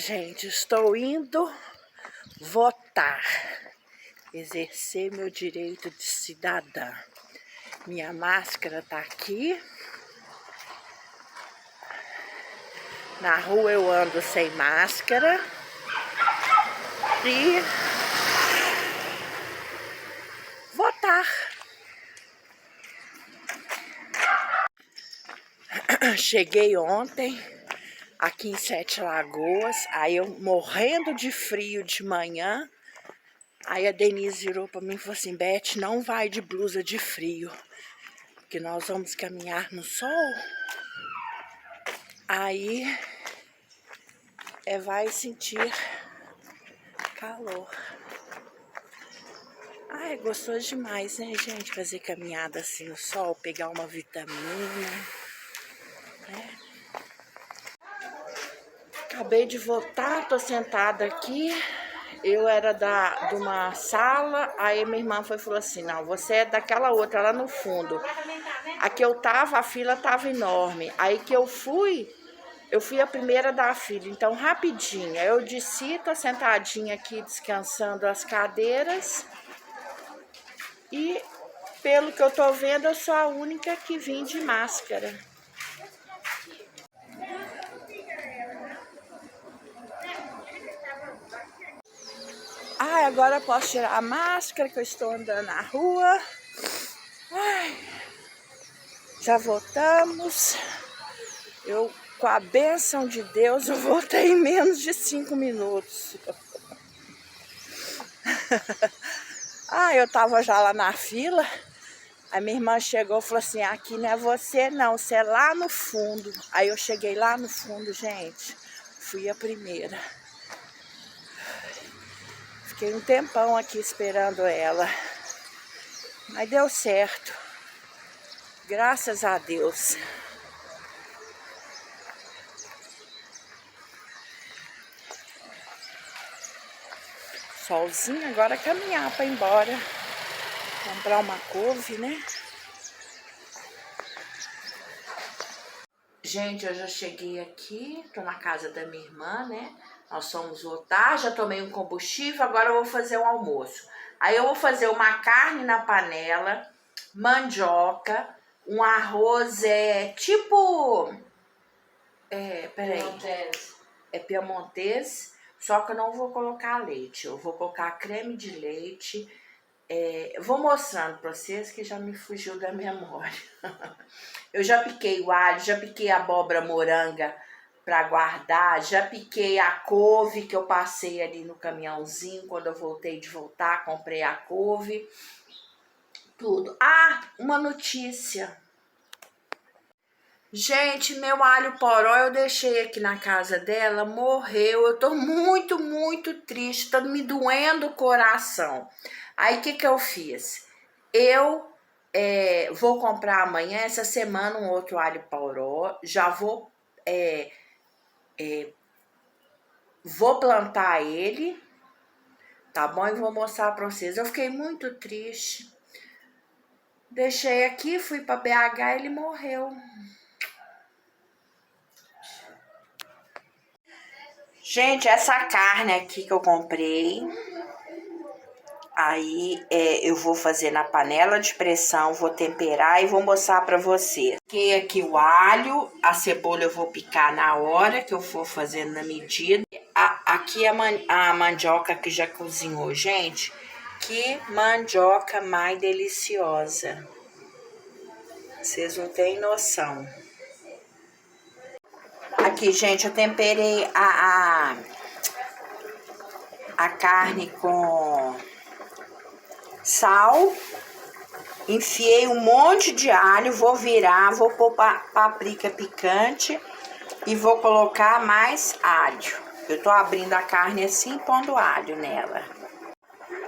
gente, estou indo votar, exercer meu direito de cidadã. Minha máscara tá aqui. Na rua eu ando sem máscara. E votar. Cheguei ontem aqui em Sete Lagoas, aí eu morrendo de frio de manhã. Aí a Denise virou para mim e falou assim: Beth, não vai de blusa de frio, porque nós vamos caminhar no sol. Aí vai sentir calor. Ai, gostoso demais, né, gente? Fazer caminhada assim no sol, pegar uma vitamina, né? Acabei de votar, tô sentada aqui. Eu era de uma sala, aí minha irmã falou assim: não, você é daquela outra lá no fundo. Aqui eu tava, a fila tava enorme. Aí que eu fui a primeira da fila, então rapidinho. Eu desci, tô sentadinha aqui descansando as cadeiras. E pelo que eu tô vendo, eu sou a única que vim de máscara. Ai, agora eu posso tirar a máscara, que eu estou andando na rua. Ai, já votamos. Eu, com a bênção de Deus, eu votei em menos de 5 minutos. Ah, eu tava já lá na fila. A minha irmã chegou e falou assim: aqui não é você não, você é lá no fundo. Aí eu cheguei lá no fundo, gente. Fui a primeira. Fiquei um tempão aqui esperando ela. Mas deu certo. Graças a Deus. Solzinho, agora caminhar para ir embora. Comprar uma couve, né? Gente, eu já cheguei aqui. Tô na casa da minha irmã, né? Nós fomos votar, já tomei um combustível, agora eu vou fazer um almoço. Aí eu vou fazer uma carne na panela, mandioca, um arroz tipo... peraí. Piemontês. É piemontês, só que eu não vou colocar leite. Eu vou colocar creme de leite. Eu vou mostrando pra vocês que já me fugiu da memória. Eu já piquei o alho, já piquei a abóbora moranga para guardar, já piquei a couve que eu passei ali no caminhãozinho quando eu voltei de voltar, comprei a couve, tudo. Ah, uma notícia. Gente, meu alho poró eu deixei aqui na casa dela, morreu. Eu tô muito, muito triste, tá me doendo o coração. Aí, o que eu fiz? Eu vou comprar amanhã, essa semana, um outro alho poró. Já vou plantar ele, tá bom? E vou mostrar pra vocês. Eu fiquei muito triste. Deixei aqui, fui pra BH, ele morreu. Gente, essa carne aqui que eu comprei, aí eu vou fazer na panela de pressão, vou temperar e vou mostrar pra você. Piquei aqui o alho, a cebola eu vou picar na hora que eu for fazendo na medida. Aqui a mandioca que já cozinhou, gente. Que mandioca mais deliciosa. Vocês não têm noção. Aqui, gente, eu temperei a carne com sal, enfiei um monte de alho, vou virar, vou pôr paprika picante e vou colocar mais alho. Eu tô abrindo a carne assim, pondo alho nela.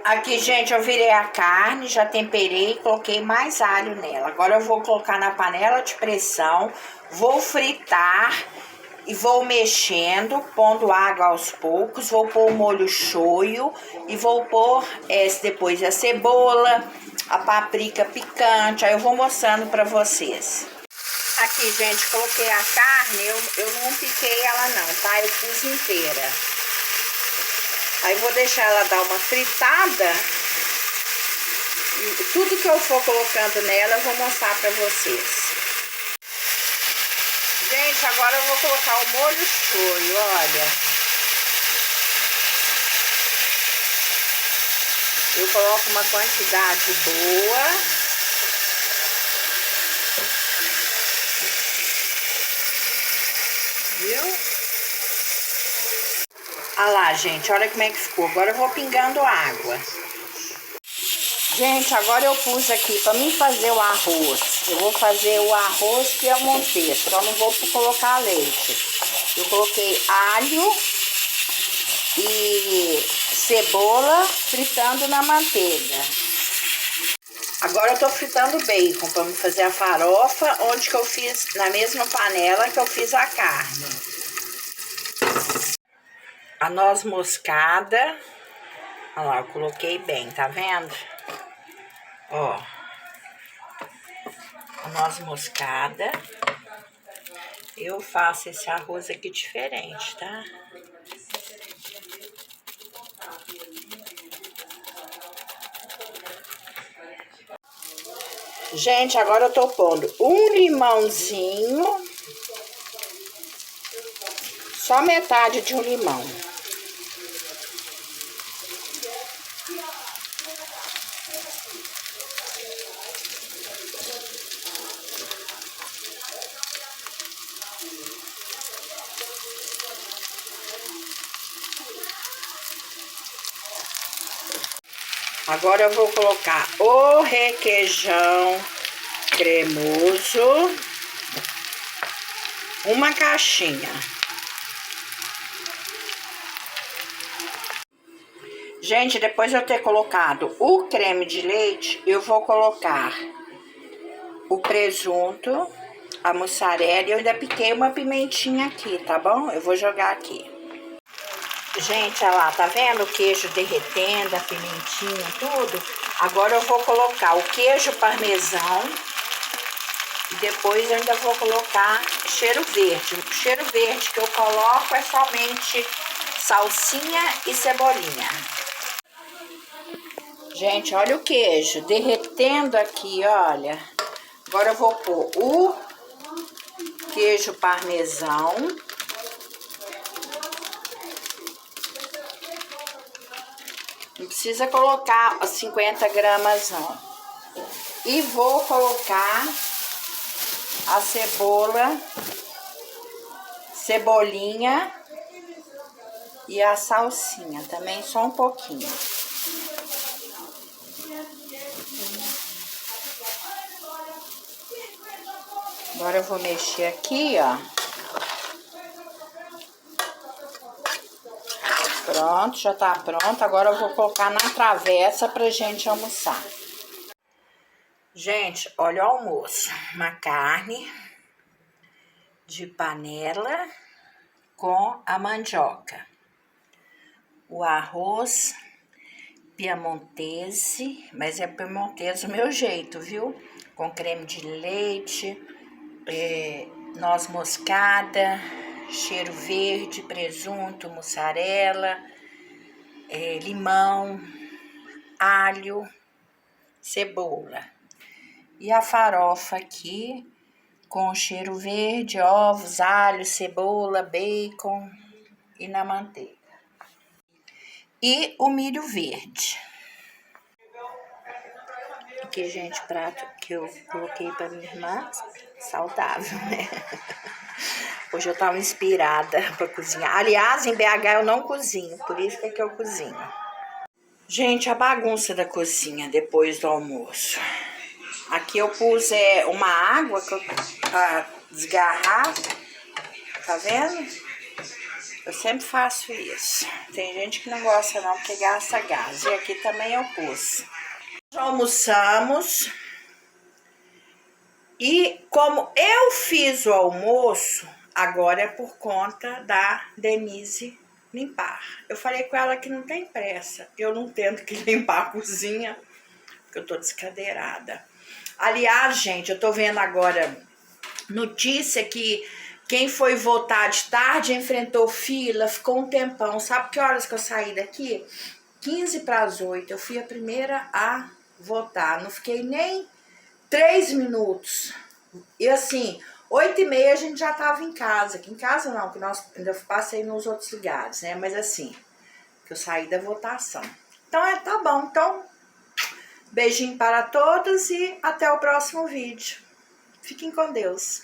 Aqui, gente, eu virei a carne, já temperei e coloquei mais alho nela. Agora eu vou colocar na panela de pressão, vou fritar e vou mexendo, pondo água aos poucos. Vou pôr o molho shoyu e vou pôr depois a cebola, a paprika picante. Aí eu vou mostrando pra vocês. Aqui, gente, coloquei a carne. carne, eu não piquei ela não, tá? Eu pus inteira. Aí vou deixar ela dar uma fritada. E tudo que eu for colocando nela, eu vou mostrar pra vocês. Gente, agora eu vou colocar o molho shoyu, olha. Eu coloco uma quantidade boa. Viu? Olha lá, gente, olha como é que ficou. Agora eu vou pingando água. Gente, agora eu pus aqui para mim fazer o arroz. Eu vou fazer o arroz piemontês, só não vou colocar leite. Eu coloquei alho e cebola fritando na manteiga. Agora eu tô fritando bacon para me fazer a farofa, onde que eu fiz na mesma panela que eu fiz a carne. A noz moscada, olha lá, eu coloquei bem, tá vendo? Ó, a noz moscada. Eu faço esse arroz aqui diferente, tá? Gente, agora eu tô pondo um limãozinho, só metade de um limão. Agora eu vou colocar o requeijão cremoso, uma caixinha. Gente, depois de eu ter colocado o creme de leite, eu vou colocar o presunto, a mussarela e eu ainda piquei uma pimentinha aqui, tá bom? Eu vou jogar aqui. Gente, olha lá, tá vendo o queijo derretendo, a pimentinha, tudo? Agora eu vou colocar o queijo parmesão e depois eu ainda vou colocar cheiro verde. O cheiro verde que eu coloco é somente salsinha e cebolinha. Gente, olha o queijo derretendo aqui, olha. Agora eu vou pôr o queijo parmesão. Não precisa colocar 50 gramas, não. E vou colocar a cebolinha e a salsinha, também só um pouquinho. Agora eu vou mexer aqui, ó. Pronto, já tá pronto. Agora eu vou colocar na travessa pra gente almoçar. Gente, olha o almoço. Uma carne de panela com a mandioca. O arroz piemontese, mas é piemontese do meu jeito, viu? Com creme de leite, noz moscada, cheiro verde, presunto, mussarela, limão, alho, cebola. E a farofa aqui com cheiro verde, ovos, alho, cebola, bacon e na manteiga. E o milho verde. Aqui, gente, prato que eu coloquei para minha irmã, saudável, né? Hoje eu tava inspirada para cozinhar. Aliás, em BH eu não cozinho, por isso que eu cozinho. Gente, a bagunça da cozinha depois do almoço. Aqui eu pus uma água para desgarrar, tá vendo? Eu sempre faço isso. Tem gente que não gosta não, porque gasta gás. E aqui também eu pus. Já almoçamos. E como eu fiz o almoço, agora é por conta da Denise limpar. Eu falei com ela que não tem pressa. Eu não tendo que limpar a cozinha, porque eu tô descadeirada. Aliás, gente, eu tô vendo agora notícia que Quem foi votar de tarde enfrentou fila, ficou um tempão. Sabe que horas que eu saí daqui? 15 para as 8. Eu fui a primeira a votar. Não fiquei nem 3 minutos. E assim, 8h30 a gente já estava em casa. Aqui em casa não, que nós ainda passei nos outros lugares, né? Mas assim, que eu saí da votação. Então tá bom. Então, beijinho para todos e até o próximo vídeo. Fiquem com Deus.